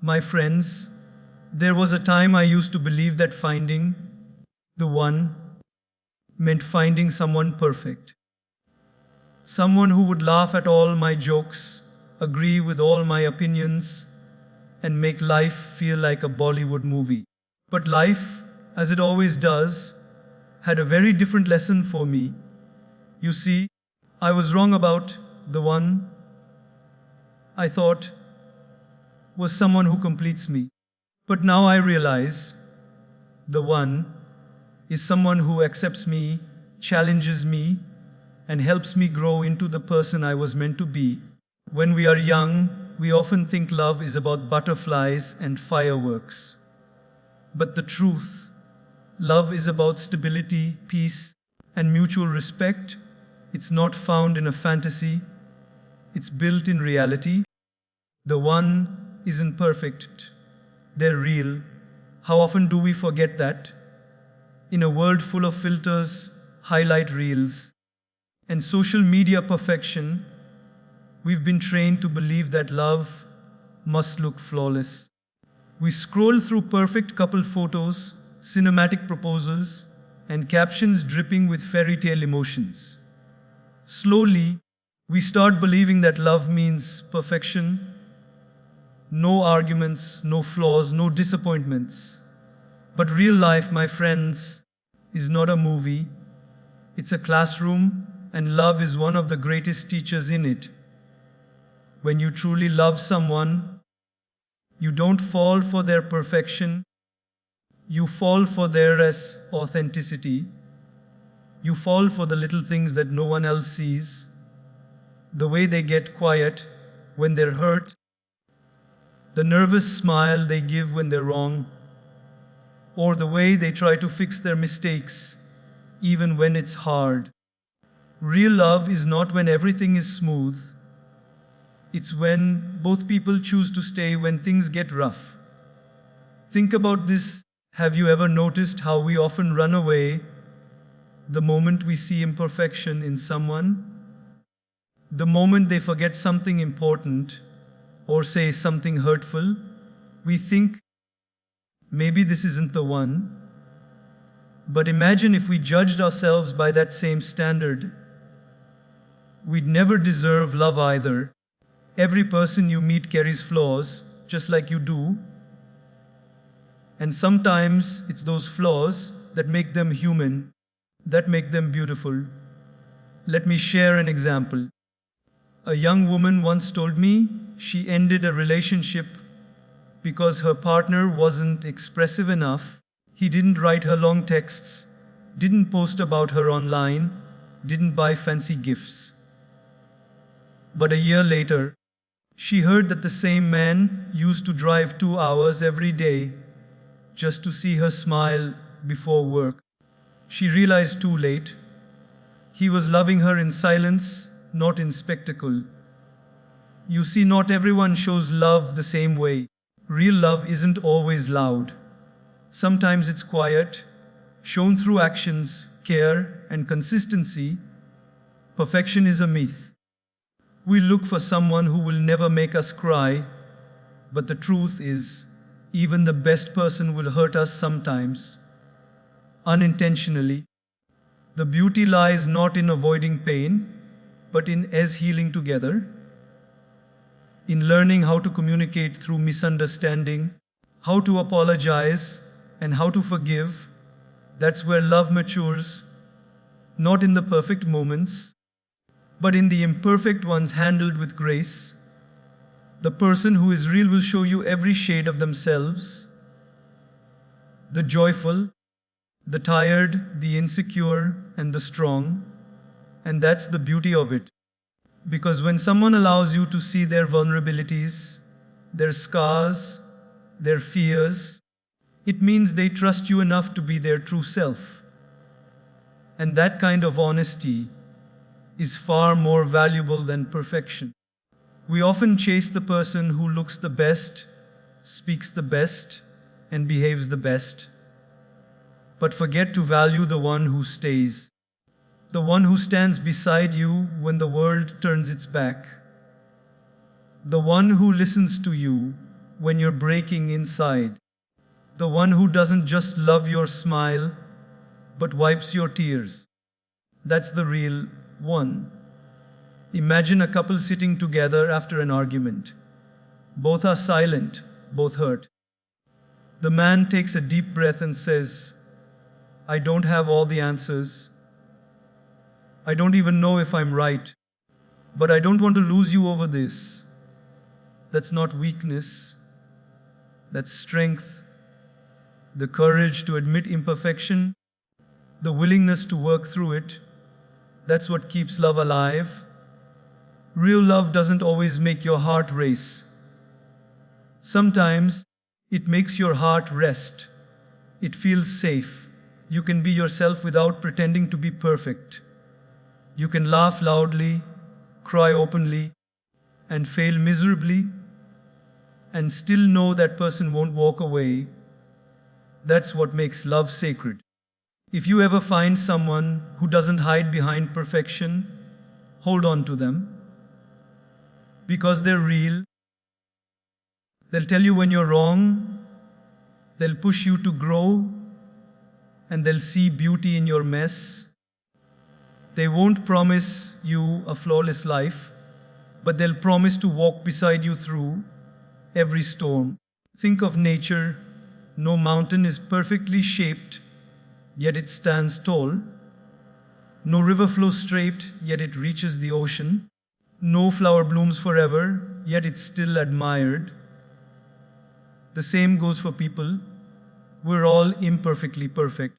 My friends, there was a time I used to believe that finding the one meant finding someone perfect. Someone who would laugh at all my jokes, agree with all my opinions, and make life feel like a Bollywood movie. But life, as it always does, had a very different lesson for me. You see, I was wrong about the one I thought was someone who completes me. But now I realize the one is someone who accepts me, challenges me, and helps me grow into the person I was meant to be. When we are young, we often think love is about butterflies and fireworks. But the truth, love is about stability, peace, and mutual respect. It's not found in a fantasy, it's built in reality. The one isn't perfect, they're real. How often do we forget that? In a world full of filters, highlight reels, and social media perfection, we've been trained to believe that love must look flawless. We scroll through perfect couple photos, cinematic proposals, and captions dripping with fairy tale emotions. Slowly, we start believing that love means perfection, no arguments, no flaws, no disappointments. But real life, my friends, is not a movie. It's a classroom, and love is one of the greatest teachers in it. When you truly love someone, you don't fall for their perfection, you fall for their authenticity. You fall for the little things that no one else sees, the way they get quiet when they're hurt, the nervous smile they give when they're wrong, or the way they try to fix their mistakes, even when it's hard. Real love is not when everything is smooth. It's when both people choose to stay when things get rough. Think about this. Have you ever noticed how we often run away the moment we see imperfection in someone? The moment they forget something important or say something hurtful, we think, maybe this isn't the one. But imagine if we judged ourselves by that same standard. We'd never deserve love either. Every person you meet carries flaws, just like you do. And sometimes it's those flaws that make them human, that make them beautiful. Let me share an example. A young woman once told me she ended a relationship because her partner wasn't expressive enough. He didn't write her long texts, didn't post about her online, didn't buy fancy gifts. But a year later, she heard that the same man used to drive 2 hours every day just to see her smile before work. She realized too late. He was loving her in silence, not in spectacle. You see, not everyone shows love the same way. Real love isn't always loud. Sometimes it's quiet, shown through actions, care, and consistency. Perfection is a myth. We look for someone who will never make us cry, but the truth is, even the best person will hurt us sometimes, unintentionally. The beauty lies not in avoiding pain, but in healing together, in learning how to communicate through misunderstanding, how to apologize, and how to forgive. That's where love matures, not in the perfect moments, but in the imperfect ones handled with grace. The person who is real will show you every shade of themselves, the joyful, the tired, the insecure, and the strong. And that's the beauty of it. Because when someone allows you to see their vulnerabilities, their scars, their fears, it means they trust you enough to be their true self. And that kind of honesty is far more valuable than perfection. We often chase the person who looks the best, speaks the best, and behaves the best, but forget to value the one who stays, the one who stands beside you when the world turns its back, the one who listens to you when you're breaking inside. The one who doesn't just love your smile, but wipes your tears. That's the real one. Imagine a couple sitting together after an argument. Both are silent, both hurt. The man takes a deep breath and says, I don't have all the answers. I don't even know if I'm right. But I don't want to lose you over this. That's not weakness. That's strength. The courage to admit imperfection. The willingness to work through it. That's what keeps love alive. Real love doesn't always make your heart race. Sometimes it makes your heart rest. It feels safe. You can be yourself without pretending to be perfect. You can laugh loudly, cry openly, and fail miserably, and still know that person won't walk away. That's what makes love sacred. If you ever find someone who doesn't hide behind perfection, hold on to them. Because they're real. They'll tell you when you're wrong. They'll push you to grow. And they'll see beauty in your mess. They won't promise you a flawless life, but they'll promise to walk beside you through every storm. Think of nature. No mountain is perfectly shaped, yet it stands tall. No river flows straight, yet it reaches the ocean. No flower blooms forever, yet it's still admired. The same goes for people. We're all imperfectly perfect.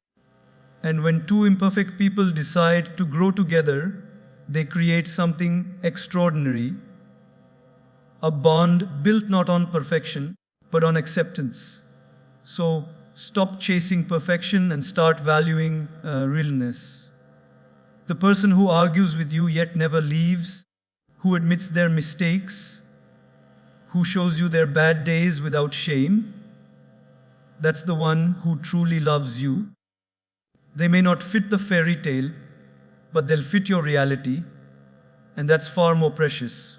And when two imperfect people decide to grow together, they create something extraordinary. A bond built not on perfection, but on acceptance. So stop chasing perfection and start valuing realness. The person who argues with you yet never leaves, who admits their mistakes, who shows you their bad days without shame, that's the one who truly loves you. They may not fit the fairy tale, but they'll fit your reality, and that's far more precious.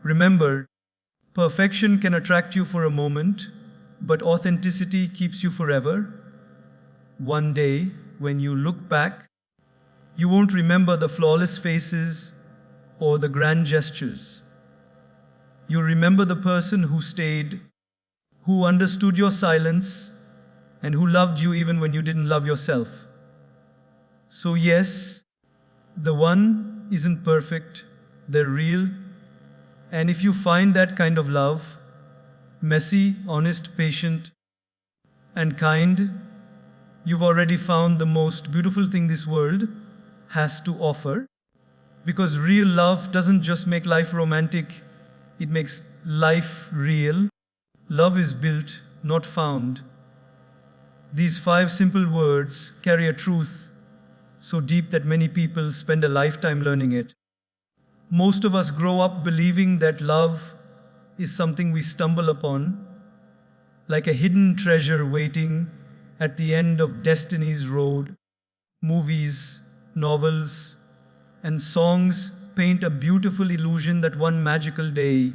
Remember, perfection can attract you for a moment, but authenticity keeps you forever. One day, when you look back, you won't remember the flawless faces or the grand gestures. You'll remember the person who stayed, who understood your silence, and who loved you even when you didn't love yourself. So yes, the one isn't perfect, they're real, and if you find that kind of love, messy, honest, patient, and kind, you've already found the most beautiful thing this world has to offer. Because real love doesn't just make life romantic, it makes life real. Love is built, not found. These 5 simple words carry a truth so deep that many people spend a lifetime learning it. Most of us grow up believing that love is something we stumble upon, like a hidden treasure waiting at the end of destiny's road. Movies, novels, and songs paint a beautiful illusion that one magical day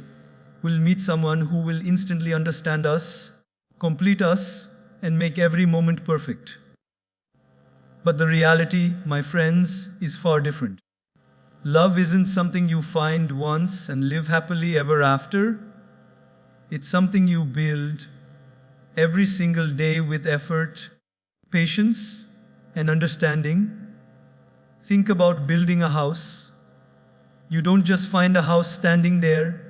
we'll meet someone who will instantly understand us, complete us, and make every moment perfect. But the reality, my friends, is far different. Love isn't something you find once and live happily ever after. It's something you build every single day with effort, patience, and understanding. Think about building a house. You don't just find a house standing there,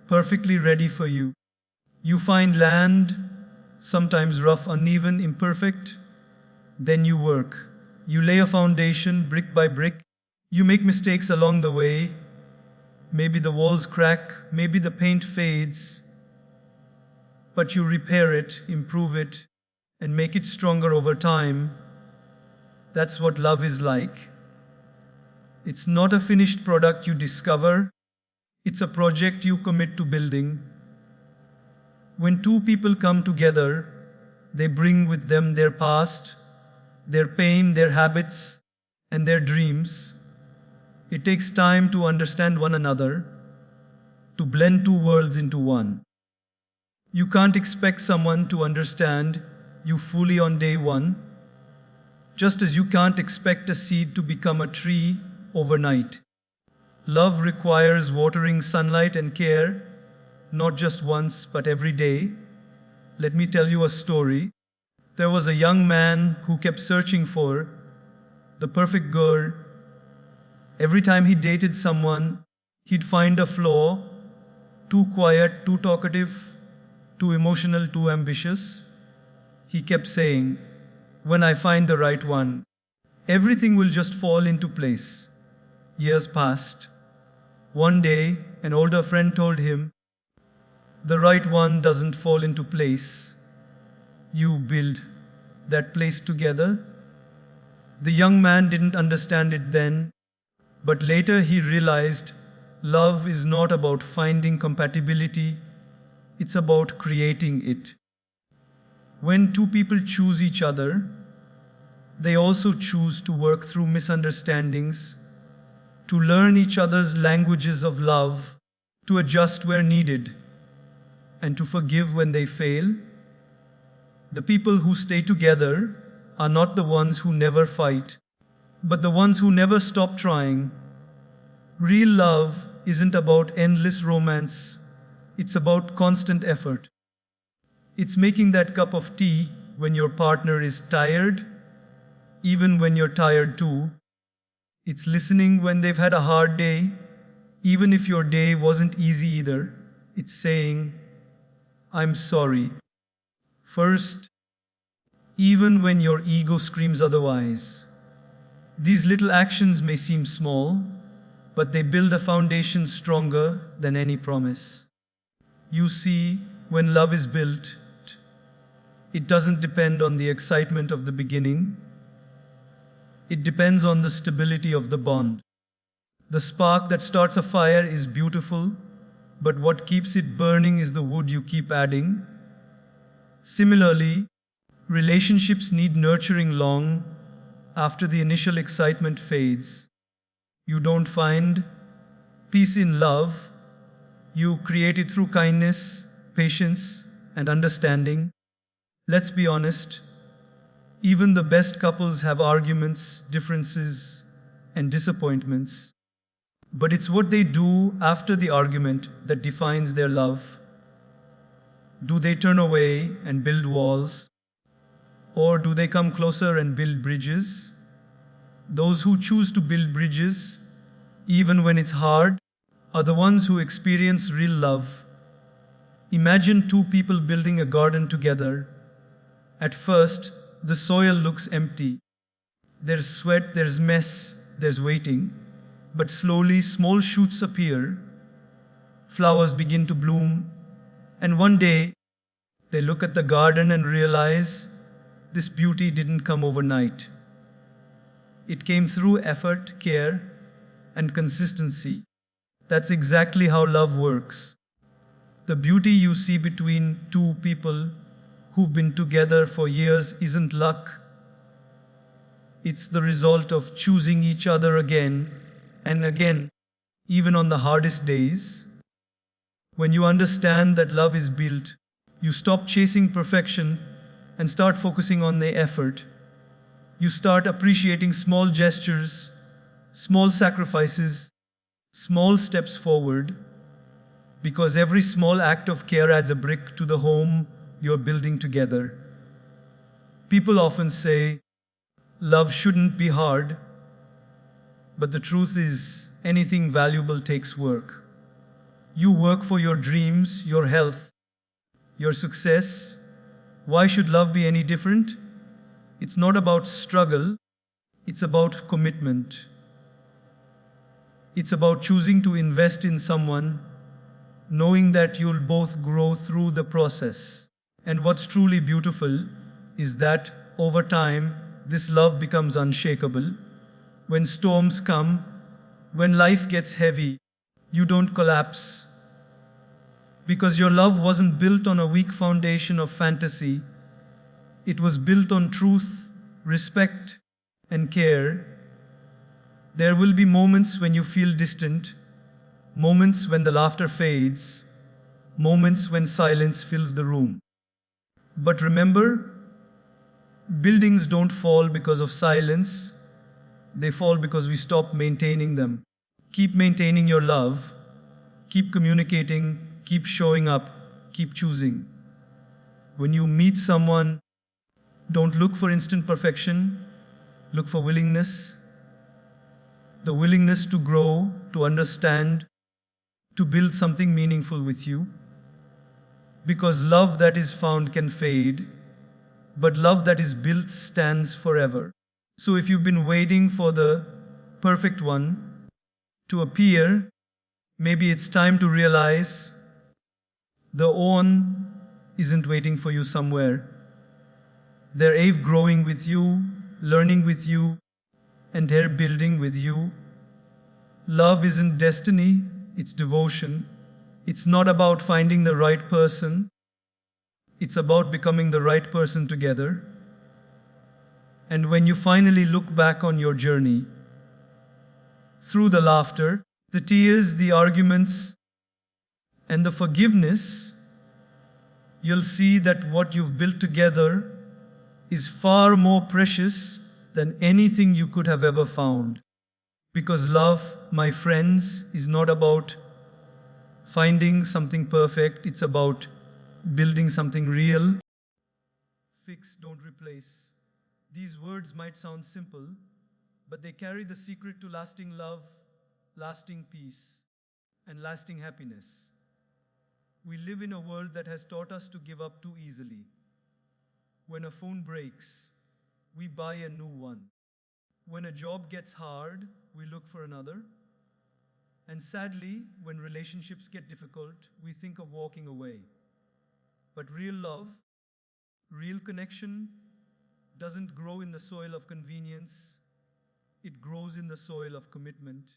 perfectly ready for you. You find land, sometimes rough, uneven, imperfect. Then you work. You lay a foundation brick by brick. You make mistakes along the way. Maybe the walls crack, maybe the paint fades. But you repair it, improve it, and make it stronger over time. That's what love is like. It's not a finished product you discover. It's a project you commit to building. When two people come together, they bring with them their past, their pain, their habits, and their dreams. It takes time to understand one another, to blend two worlds into one. You can't expect someone to understand you fully on day one, just as you can't expect a seed to become a tree overnight. Love requires watering, sunlight, and care, not just once, but every day. Let me tell you a story. There was a young man who kept searching for the perfect girl. Every time he dated someone, he'd find a flaw: too quiet, too talkative, too emotional, too ambitious. He kept saying, "When I find the right one, everything will just fall into place." Years passed. One day, an older friend told him, "The right one doesn't fall into place. You build that place together." The young man didn't understand it then, but later he realized love is not about finding compatibility, it's about creating it. When two people choose each other, they also choose to work through misunderstandings, to learn each other's languages of love, to adjust where needed, and to forgive when they fail. The people who stay together are not the ones who never fight, but the ones who never stop trying. Real love isn't about endless romance, it's about constant effort. It's making that cup of tea when your partner is tired, even when you're tired too. It's listening when they've had a hard day, even if your day wasn't easy either. It's saying, "I'm sorry" first, even when your ego screams otherwise. These little actions may seem small, but they build a foundation stronger than any promise. You see, when love is built, it doesn't depend on the excitement of the beginning. It depends on the stability of the bond. The spark that starts a fire is beautiful, but what keeps it burning is the wood you keep adding. Similarly, relationships need nurturing long after the initial excitement fades. You don't find peace in love, you create it through kindness, patience, and understanding. Let's be honest, even the best couples have arguments, differences, and disappointments. But it's what they do after the argument that defines their love. Do they turn away and build walls? Or do they come closer and build bridges? Those who choose to build bridges, even when it's hard, are the ones who experience real love. Imagine two people building a garden together. At first, the soil looks empty. There's sweat, there's mess, there's waiting. But slowly, small shoots appear. Flowers begin to bloom. And one day, they look at the garden and realize this beauty didn't come overnight. It came through effort, care, and consistency. That's exactly how love works. The beauty you see between two people who've been together for years isn't luck. It's the result of choosing each other again and again, even on the hardest days. When you understand that love is built, you stop chasing perfection and start focusing on the effort. You start appreciating small gestures, small sacrifices, small steps forward, because every small act of care adds a brick to the home you're building together. People often say, love shouldn't be hard, but the truth is, anything valuable takes work. You work for your dreams, your health, your success. Why should love be any different? It's not about struggle, it's about commitment. It's about choosing to invest in someone, knowing that you'll both grow through the process. And what's truly beautiful is that over time, this love becomes unshakable. When storms come, when life gets heavy, you don't collapse. Because your love wasn't built on a weak foundation of fantasy. It was built on truth, respect, and care. There will be moments when you feel distant, moments when the laughter fades, moments when silence fills the room. But remember, buildings don't fall because of silence, they fall because we stop maintaining them. Keep maintaining your love, keep communicating, keep showing up, keep choosing. When you meet someone, don't look for instant perfection, look for willingness. The willingness to grow, to understand, to build something meaningful with you. Because love that is found can fade, but love that is built stands forever. So if you've been waiting for the perfect one to appear, maybe it's time to realize the one isn't waiting for you somewhere. They're growing with you, learning with you, and they're building with you. Love isn't destiny, it's devotion. It's not about finding the right person, it's about becoming the right person together. And when you finally look back on your journey, through the laughter, the tears, the arguments, and the forgiveness, you'll see that what you've built together is far more precious than anything you could have ever found. Because love, my friends, is not about finding something perfect, it's about building something real. Fix, don't replace. These words might sound simple, but they carry the secret to lasting love, lasting peace, and lasting happiness. We live in a world that has taught us to give up too easily. When a phone breaks, we buy a new one. When a job gets hard, we look for another. And sadly, when relationships get difficult, we think of walking away. But real love, real connection, doesn't grow in the soil of convenience, it grows in the soil of commitment.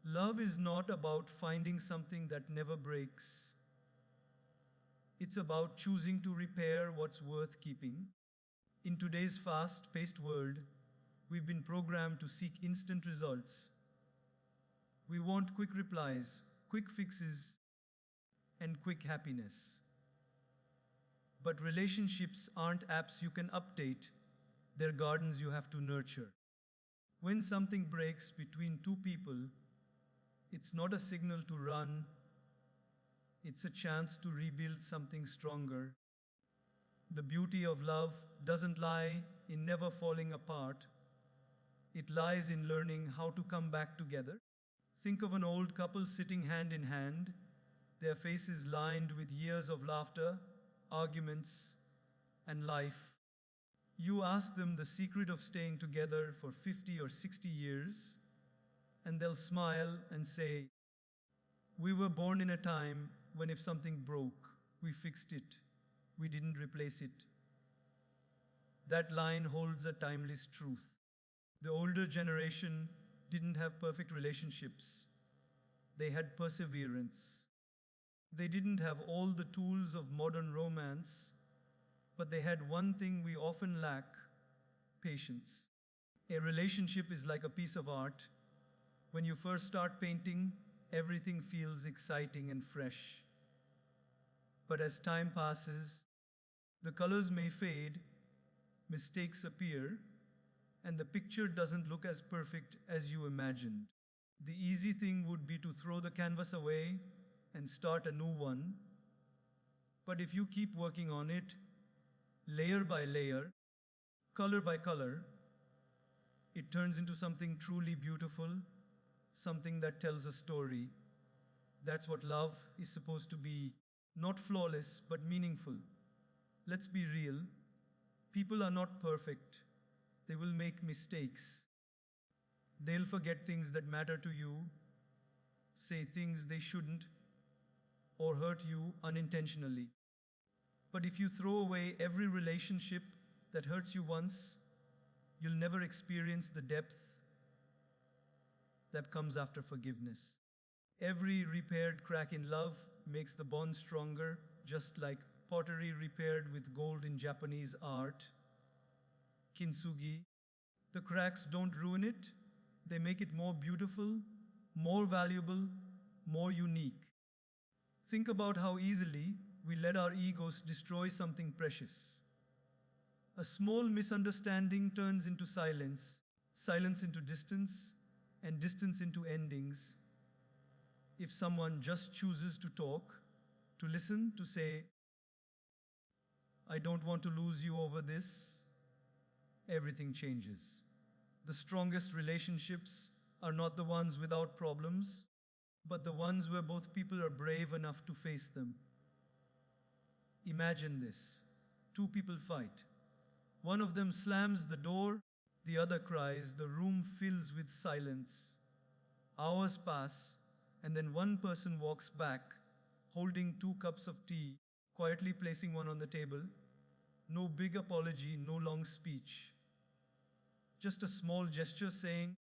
Love is not about finding something that never breaks. It's about choosing to repair what's worth keeping. In today's fast-paced world, we've been programmed to seek instant results. We want quick replies, quick fixes, and quick happiness. But relationships aren't apps you can update, they're gardens you have to nurture. When something breaks between two people, it's not a signal to run, it's a chance to rebuild something stronger. The beauty of love doesn't lie in never falling apart, it lies in learning how to come back together. Think of an old couple sitting hand in hand, their faces lined with years of laughter, arguments, and life. You ask them the secret of staying together for 50 or 60 years, and they'll smile and say, "We were born in a time when if something broke, we fixed it. We didn't replace it." That line holds a timeless truth. The older generation didn't have perfect relationships. They had perseverance. They didn't have all the tools of modern romance, but they had one thing we often lack: patience. A relationship is like a piece of art. When you first start painting, everything feels exciting and fresh. But as time passes, the colors may fade, mistakes appear, and the picture doesn't look as perfect as you imagined. The easy thing would be to throw the canvas away and start a new one. But if you keep working on it, layer by layer, color by color, it turns into something truly beautiful, something that tells a story. That's what love is supposed to be. Not flawless, but meaningful. Let's be real. People are not perfect. They will make mistakes. They'll forget things that matter to you, say things they shouldn't, or hurt you unintentionally. But if you throw away every relationship that hurts you once, you'll never experience the depth that comes after forgiveness. Every repaired crack in love makes the bond stronger, just like pottery repaired with gold in Japanese art. Kintsugi. The cracks don't ruin it, they make it more beautiful, more valuable, more unique. Think about how easily we let our egos destroy something precious. A small misunderstanding turns into silence, silence into distance, and distance into endings. If someone just chooses to talk, to listen, to say, I don't want to lose you over this, everything changes. The strongest relationships are not the ones without problems, but the ones where both people are brave enough to face them. Imagine this. Two people fight. One of them slams the door, the other cries, the room fills with silence. Hours pass, and then one person walks back, holding 2 cups of tea, quietly placing one on the table. No big apology, no long speech. Just a small gesture saying,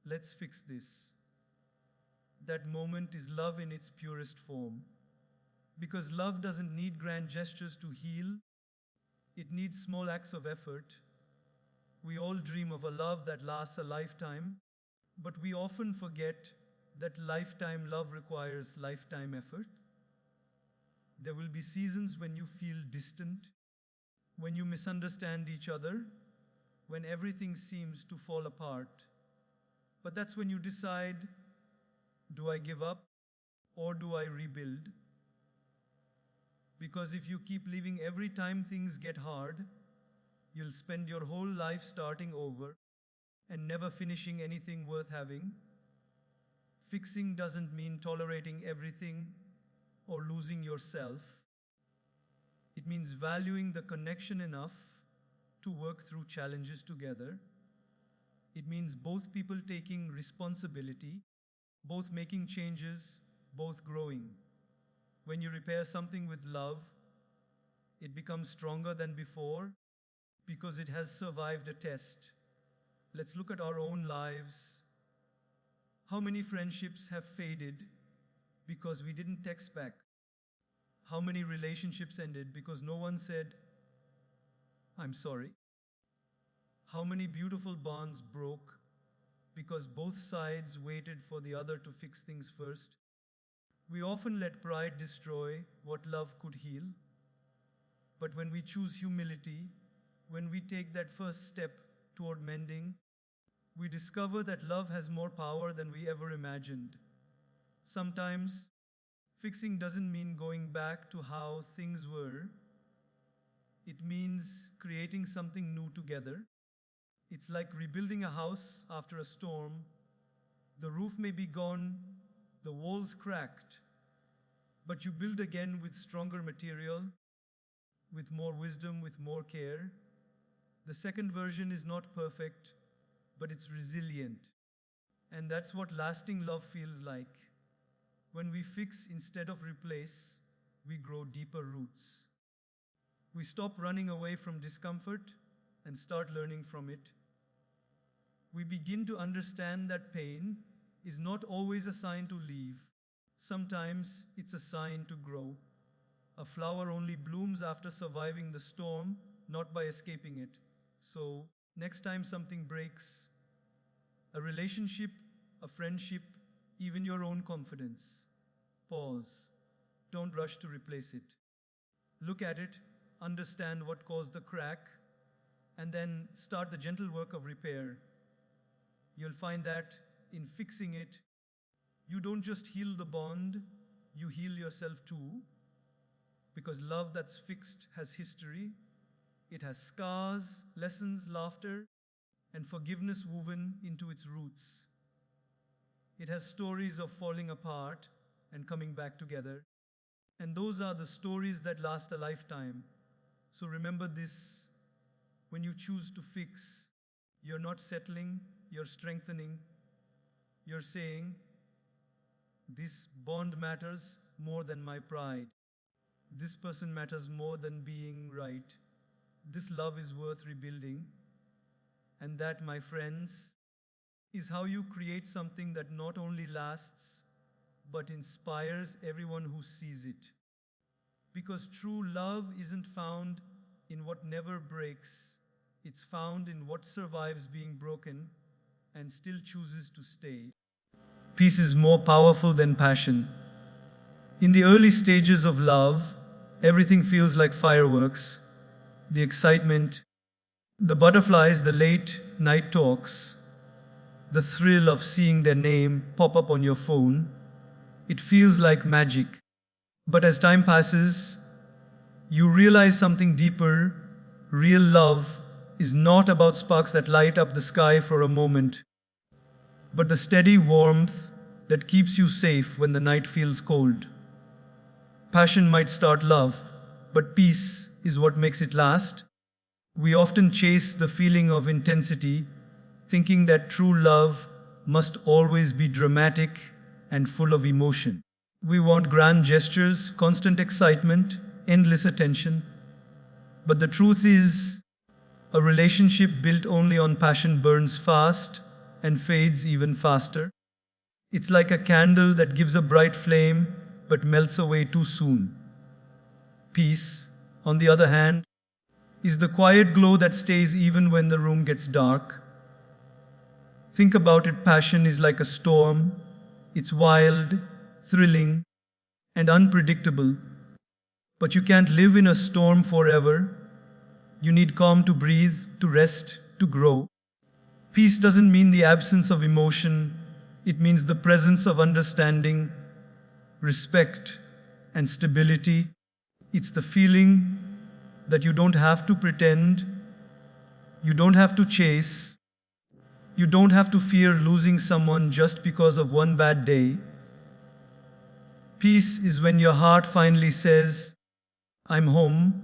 let's fix this. That moment is love in its purest form. Because love doesn't need grand gestures to heal, it needs small acts of effort. We all dream of a love that lasts a lifetime, but we often forget that lifetime love requires lifetime effort. There will be seasons when you feel distant, when you misunderstand each other, when everything seems to fall apart. But that's when you decide, do I give up or do I rebuild? Because if you keep leaving every time things get hard, you'll spend your whole life starting over and never finishing anything worth having. Fixing doesn't mean tolerating everything or losing yourself. It means valuing the connection enough to work through challenges together. It means both people taking responsibility, both making changes, both growing. When you repair something with love, it becomes stronger than before because it has survived a test. Let's look at our own lives. How many friendships have faded because we didn't text back? How many relationships ended because no one said, I'm sorry? How many beautiful bonds broke because both sides waited for the other to fix things first? We often let pride destroy what love could heal. But when we choose humility, when we take that first step toward mending, we discover that love has more power than we ever imagined. Sometimes, fixing doesn't mean going back to how things were. It means creating something new together. It's like rebuilding a house after a storm. The roof may be gone, the walls cracked, but you build again with stronger material, with more wisdom, with more care. The second version is not perfect, but it's resilient. And that's what lasting love feels like. When we fix instead of replace, we grow deeper roots. We stop running away from discomfort and start learning from it. We begin to understand that pain is not always a sign to leave. Sometimes it's a sign to grow. A flower only blooms after surviving the storm, not by escaping it. So, next time something breaks, a relationship, a friendship, even your own confidence, pause. Don't rush to replace it. Look at it, understand what caused the crack, and then start the gentle work of repair. You'll find that in fixing it, you don't just heal the bond, you heal yourself too. Because love that's fixed has history. It has scars, lessons, laughter, and forgiveness woven into its roots. It has stories of falling apart and coming back together. And those are the stories that last a lifetime. So remember this: when you choose to fix, you're not settling, you're strengthening. You're saying, this bond matters more than my pride. This person matters more than being right. This love is worth rebuilding. And that, my friends, is how you create something that not only lasts, but inspires everyone who sees it. Because true love isn't found in what never breaks, it's found in what survives being broken and still chooses to stay. Peace is more powerful than passion. In the early stages of love, everything feels like fireworks. The excitement, the butterflies, the late night talks, the thrill of seeing their name pop up on your phone. It feels like magic. But as time passes, you realize something deeper. Real love is not about sparks that light up the sky for a moment, but the steady warmth that keeps you safe when the night feels cold. Passion might start love, but peace is what makes it last. We often chase the feeling of intensity, thinking that true love must always be dramatic and full of emotion. We want grand gestures, constant excitement, endless attention. But the truth is, a relationship built only on passion burns fast and fades even faster. It's like a candle that gives a bright flame but melts away too soon. Peace, on the other hand, is the quiet glow that stays even when the room gets dark. Think about it, passion is like a storm. It's wild, thrilling, and unpredictable. But you can't live in a storm forever. You need calm to breathe, to rest, to grow. Peace doesn't mean the absence of emotion, it means the presence of understanding, respect, and stability. It's the feeling that you don't have to pretend, you don't have to chase, you don't have to fear losing someone just because of one bad day. Peace is when your heart finally says, I'm home.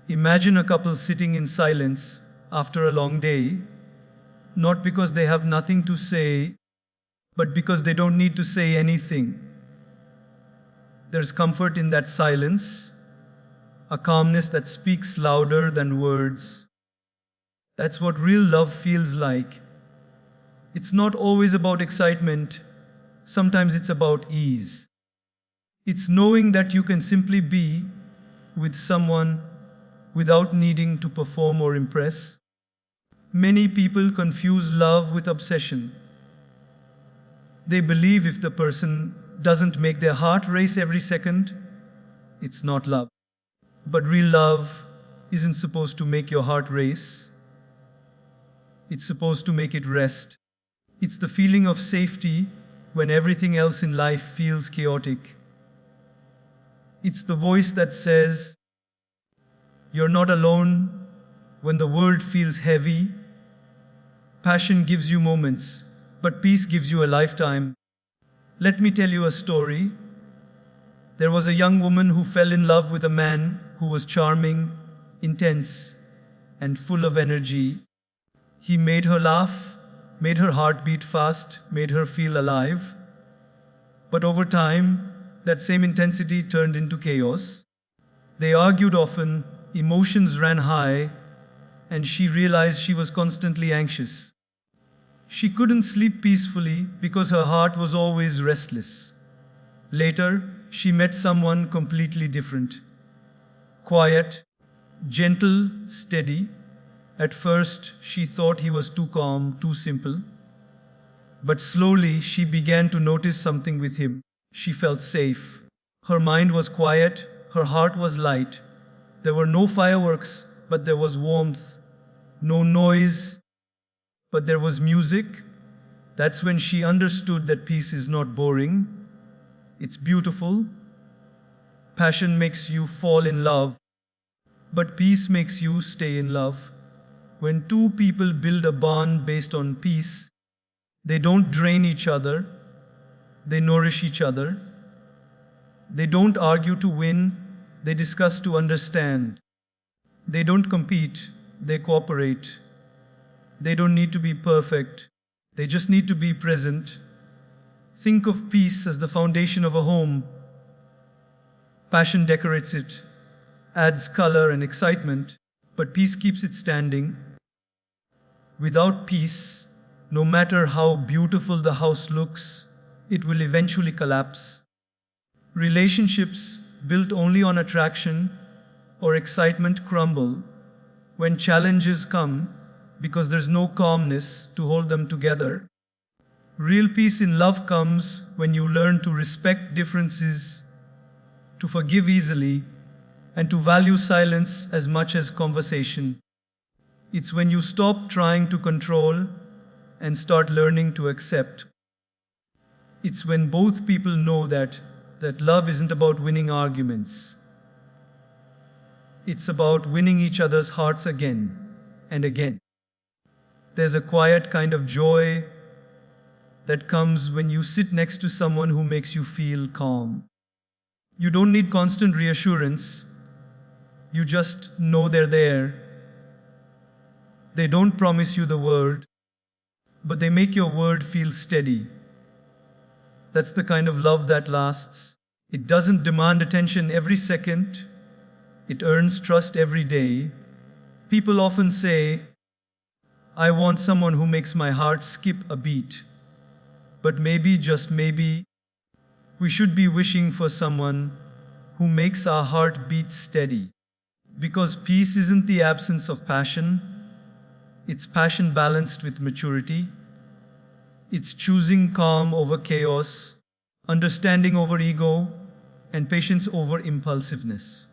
Imagine a couple sitting in silence after a long day, not because they have nothing to say, but because they don't need to say anything. There's comfort in that silence, a calmness that speaks louder than words. That's what real love feels like. It's not always about excitement, sometimes it's about ease. It's knowing that you can simply be with someone without needing to perform or impress. Many people confuse love with obsession. They believe if the person doesn't make their heart race every second, it's not love. But real love isn't supposed to make your heart race. It's supposed to make it rest. It's the feeling of safety when everything else in life feels chaotic. It's the voice that says, you're not alone when the world feels heavy. Passion gives you moments, but peace gives you a lifetime. Let me tell you a story. There was a young woman who fell in love with a man who was charming, intense, and full of energy. He made her laugh, made her heart beat fast, made her feel alive. But over time, that same intensity turned into chaos. They argued often, emotions ran high, and she realized she was constantly anxious. She couldn't sleep peacefully because her heart was always restless. Later, she met someone completely different. Quiet, gentle, steady. At first, she thought he was too calm, too simple. But slowly, she began to notice something with him. She felt safe. Her mind was quiet, her heart was light. There were no fireworks, but there was warmth. No noise, but there was music. That's when she understood that peace is not boring. It's beautiful. Passion makes you fall in love, but peace makes you stay in love. When two people build a bond based on peace, they don't drain each other, they nourish each other. They don't argue to win, they discuss to understand. They don't compete, they cooperate. They don't need to be perfect, they just need to be present. Think of peace as the foundation of a home. Passion decorates it, adds color and excitement, but peace keeps it standing. Without peace, no matter how beautiful the house looks, it will eventually collapse. Relationships built only on attraction or excitement crumble when challenges come because there's no calmness to hold them together. Real peace in love comes when you learn to respect differences, to forgive easily, and to value silence as much as conversation. It's when you stop trying to control and start learning to accept. It's when both people know that love isn't about winning arguments. It's about winning each other's hearts again and again. There's a quiet kind of joy that comes when you sit next to someone who makes you feel calm. You don't need constant reassurance. You just know they're there. They don't promise you the world, but they make your world feel steady. That's the kind of love that lasts. It doesn't demand attention every second. It earns trust every day. People often say, I want someone who makes my heart skip a beat. But maybe, just maybe, we should be wishing for someone who makes our heart beat steady. Because peace isn't the absence of passion. It's passion balanced with maturity. It's choosing calm over chaos, understanding over ego, and patience over impulsiveness.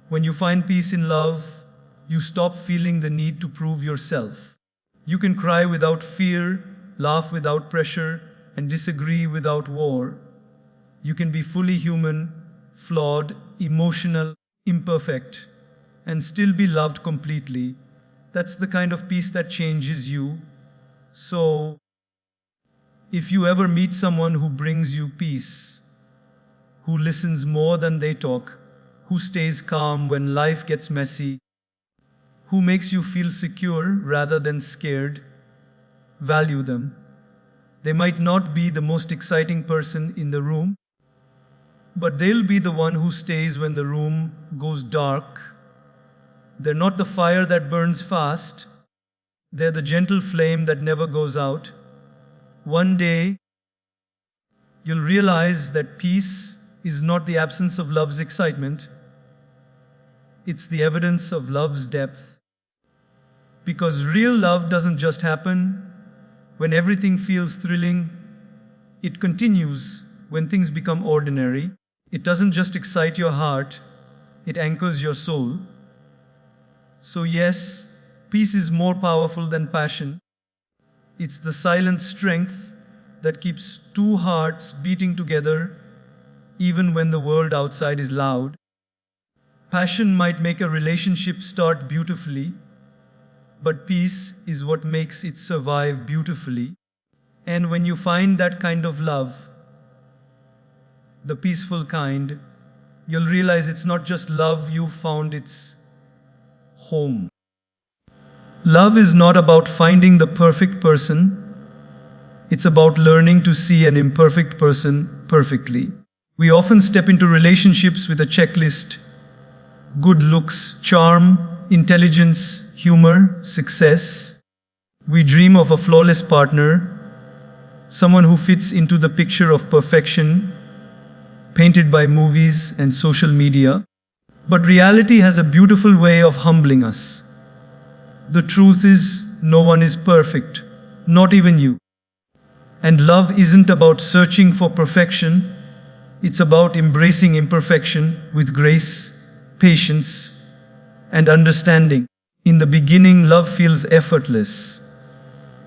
When you find peace in love, you stop feeling the need to prove yourself. You can cry without fear, laugh without pressure, and disagree without war. You can be fully human, flawed, emotional, imperfect, and still be loved completely. That's the kind of peace that changes you. So, if you ever meet someone who brings you peace, who listens more than they talk, who stays calm when life gets messy, who makes you feel secure rather than scared, value them. They might not be the most exciting person in the room, but they'll be the one who stays when the room goes dark. They're not the fire that burns fast. They're the gentle flame that never goes out. One day, you'll realize that peace is not the absence of love's excitement. It's the evidence of love's depth. Because real love doesn't just happen when everything feels thrilling. It continues when things become ordinary. It doesn't just excite your heart, it anchors your soul. So yes, peace is more powerful than passion. It's the silent strength that keeps two hearts beating together even when the world outside is loud. Passion might make a relationship start beautifully, but peace is what makes it survive beautifully. And when you find that kind of love, the peaceful kind, you'll realize it's not just love you've found, it's home. Love is not about finding the perfect person. It's about learning to see an imperfect person perfectly. We often step into relationships with a checklist: good looks, charm, intelligence, humor, success. We dream of a flawless partner, someone who fits into the picture of perfection painted by movies and social media. But reality has a beautiful way of humbling us. The truth is, no one is perfect, not even you. And love isn't about searching for perfection, it's about embracing imperfection with grace, patience, and understanding. In the beginning, love feels effortless.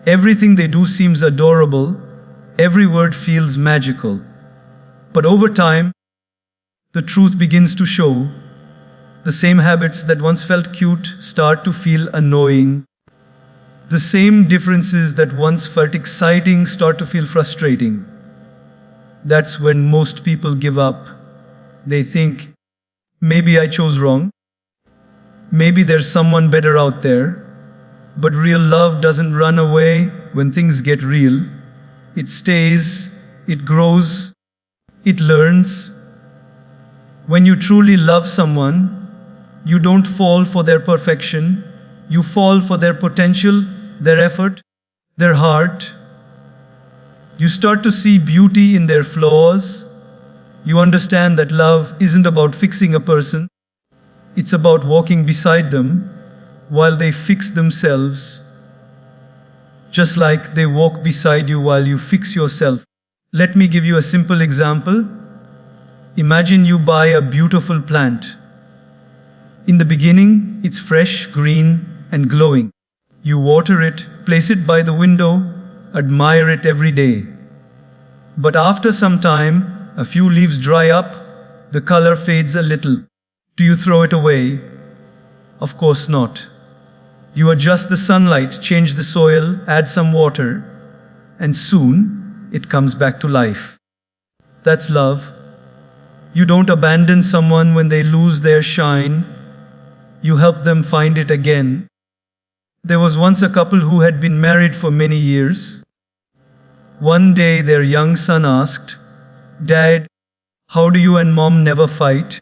Everything they do seems adorable, every word feels magical. But over time, the truth begins to show. The same habits that once felt cute start to feel annoying. The same differences that once felt exciting start to feel frustrating. That's when most people give up. They think, maybe I chose wrong. Maybe there's someone better out there. But real love doesn't run away when things get real. It stays, it grows, it learns. When you truly love someone, you don't fall for their perfection. You fall for their potential, their effort, their heart. You start to see beauty in their flaws. You understand that love isn't about fixing a person. It's about walking beside them while they fix themselves. just like they walk beside you while you fix yourself. Let me give you a simple example. Imagine you buy a beautiful plant. In the beginning, it's fresh, green, and glowing. You water it, place it by the window, admire it every day. But after some time, a few leaves dry up, the color fades a little. Do you throw it away? Of course not. You adjust the sunlight, change the soil, add some water, and soon it comes back to life. That's love. You don't abandon someone when they lose their shine. You help them find it again. There was once a couple who had been married for many years. One day their young son asked, "Dad, how do you and Mom never fight?"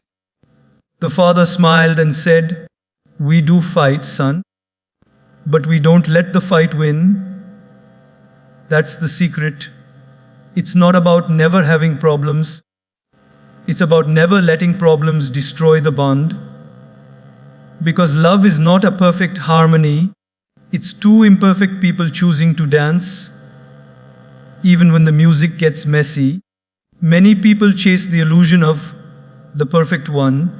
The father smiled and said, "We do fight, son, but we don't let the fight win." That's the secret. It's not about never having problems. It's about never letting problems destroy the bond. Because love is not a perfect harmony. It's two imperfect people choosing to dance. Even when the music gets messy, many people chase the illusion of the perfect one,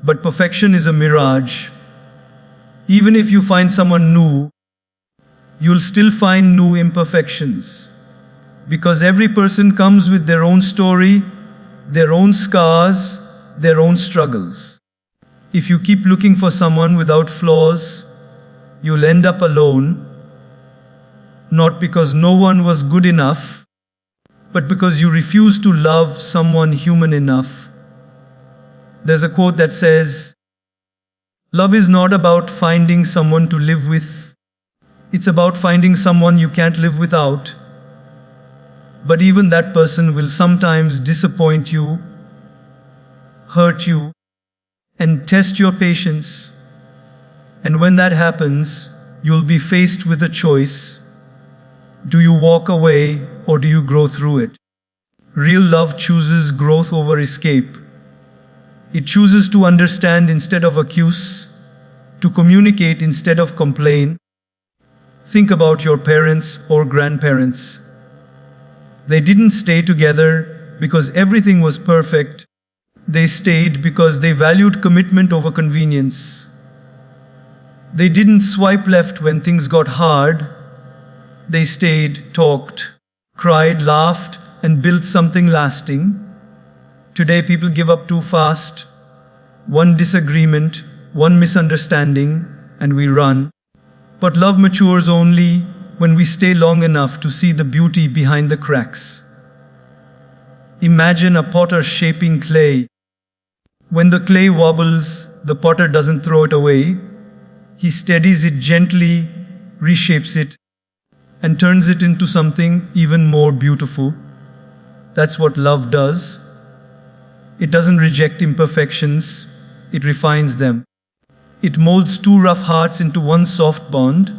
but perfection is a mirage. Even if you find someone new, you'll still find new imperfections. Because every person comes with their own story, their own scars, their own struggles. If you keep looking for someone without flaws, you'll end up alone. Not because no one was good enough, but because you refuse to love someone human enough. There's a quote that says, "Love is not about finding someone to live with. It's about finding someone you can't live without." But even that person will sometimes disappoint you, hurt you, and test your patience. And when that happens, you'll be faced with a choice. Do you walk away or do you grow through it? Real love chooses growth over escape. It chooses to understand instead of accuse, to communicate instead of complain. Think about your parents or grandparents. They didn't stay together because everything was perfect. They stayed because they valued commitment over convenience. They didn't swipe left when things got hard. They stayed, talked, cried, laughed, and built something lasting. Today people give up too fast. One disagreement, one misunderstanding, and we run. But love matures only when we stay long enough to see the beauty behind the cracks. Imagine a potter shaping clay. When the clay wobbles, the potter doesn't throw it away. He steadies it gently, reshapes it, and turns it into something even more beautiful. That's what love does. It doesn't reject imperfections, it refines them. It molds two rough hearts into one soft bond.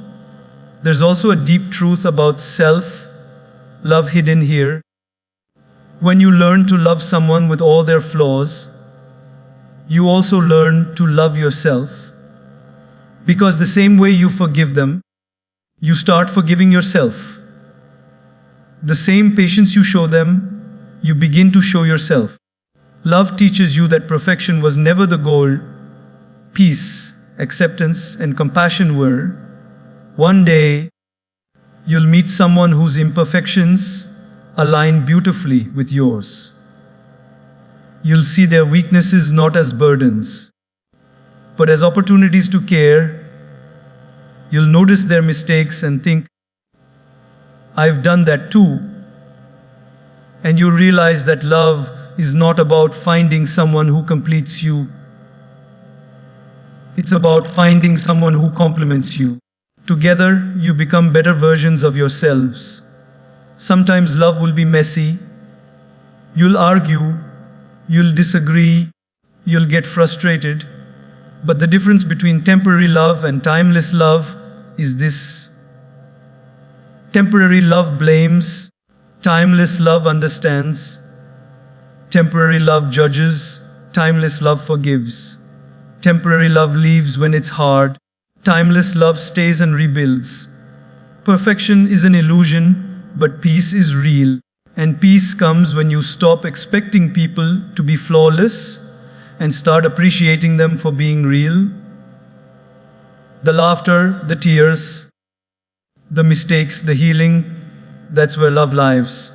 There's also a deep truth about self-love hidden here. When you learn to love someone with all their flaws, you also learn to love yourself. Because the same way you forgive them, you start forgiving yourself. The same patience you show them, you begin to show yourself. Love teaches you that perfection was never the goal. Peace, acceptance, and compassion were. One day, you'll meet someone whose imperfections align beautifully with yours. You'll see their weaknesses not as burdens, but as opportunities to care. You'll notice their mistakes and think, "I've done that too." And you realize that love is not about finding someone who completes you. It's about finding someone who complements you. Together, you become better versions of yourselves. Sometimes love will be messy. You'll argue, you'll disagree, you'll get frustrated. But the difference between temporary love and timeless love is this. Temporary love blames, timeless love understands. Temporary love judges, timeless love forgives. Temporary love leaves when it's hard, timeless love stays and rebuilds. Perfection is an illusion, but peace is real. And peace comes when you stop expecting people to be flawless and start appreciating them for being real. The laughter, the tears, the mistakes, the healing, that's where love lives.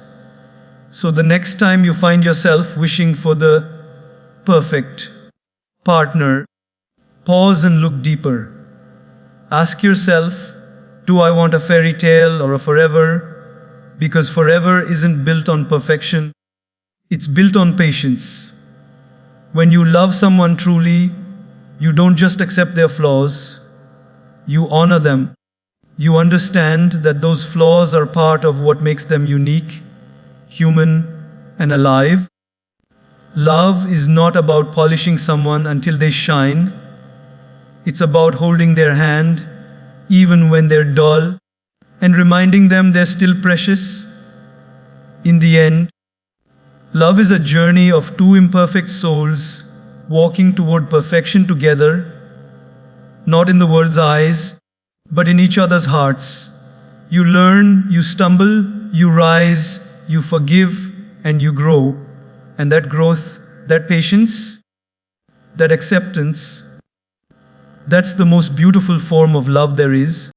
So the next time you find yourself wishing for the perfect partner, pause and look deeper. Ask yourself, do I want a fairy tale or a forever? Because forever isn't built on perfection, it's built on patience. When you love someone truly, you don't just accept their flaws, you honor them. You understand that those flaws are part of what makes them unique, human, and alive. Love is not about polishing someone until they shine. It's about holding their hand, even when they're dull, and reminding them they're still precious. In the end, love is a journey of two imperfect souls walking toward perfection together, not in the world's eyes, but in each other's hearts. You learn, you stumble, you rise, you forgive, and you grow. And that growth, that patience, that acceptance, that's the most beautiful form of love there is.